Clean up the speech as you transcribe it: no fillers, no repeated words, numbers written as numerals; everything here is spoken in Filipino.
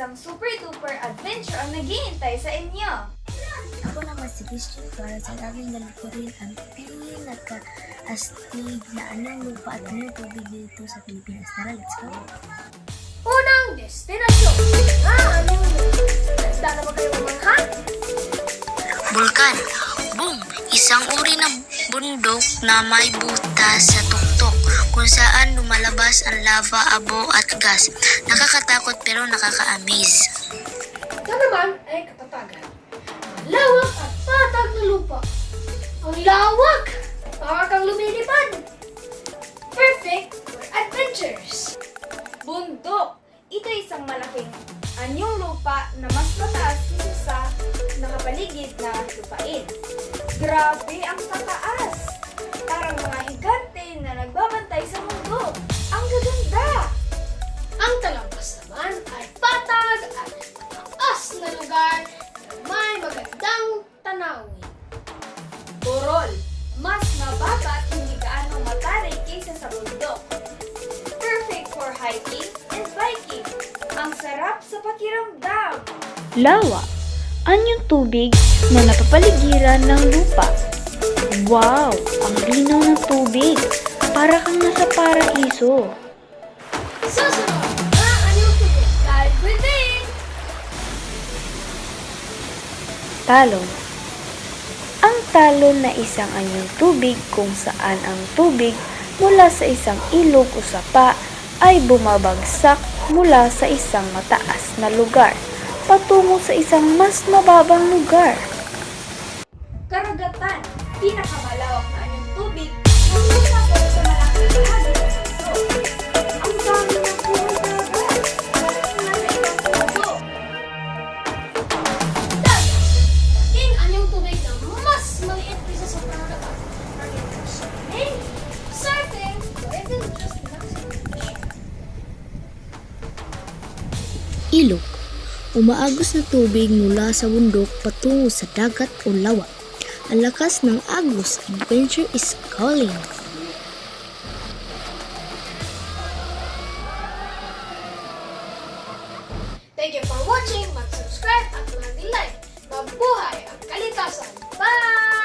isang super-duper adventure ang naghihintay sa inyo. Ako naman si Christian para sa laging nalikurin ang pinaka-astig na anong lupa at anong tubig dito sa Pilipinas. Tara, let's go! Unang destinasyon. Anong lupa? Handa na ba kayo mamangha? Bulkan. Boom! Isang uri ng bundok na may butas sa tuktok kung saan lumalabas ang lava, abo at gas. Nakakatakot pero nakaka-amaze. Ito naman ay katatagan. Lawak at patag na lupa. Ang lawak! Para kang lumilipad. Perfect for adventures. Bundok. Ito isang malaking anyong lupa na mas mataas kaysa sa nakapaligid na lupain. Grabe ang tataas! Parang mga higante na nagbabantay sa mundo. Ang gaganda! Ang talabas naman ay patag at mataas na lugar na may magandang tanawin. Burol. Mas mababa at hindi gaano matarik kaysa sa bundok. Perfect for hiking and biking. Ang sarap sa pakiramdam. Lawa, anyong tubig na napapaligiran ng lupa. Wow, ang linaw ng tubig. Para kang nasa paraiso. Susunod na anyong tubig. Dive within. Talon. Ang talon na isang anyong tubig kung saan ang tubig mula sa isang ilog o sapa ay bumabagsak mula sa isang mataas na lugar patungo sa isang mas mababang lugar. Karagatan. Pinakamalawak na anyong tubig na sumasapot sa malaking bahagi ng mundo. Ang dami ng puno dagat. Parang nasa ibang mundo. Dagat. King anyong tubig na mas maliit kaysa sa karagatan. Target for swimming, surfing, or even just relaxing. Ilog. Umaagos na tubig mula sa bundok patungo sa dagat o lawa. Ang lakas ng agos, adventure is calling. Thank you for watching. Mag-subscribe at mag-like. Mabuhay ang kalikasan. Bye!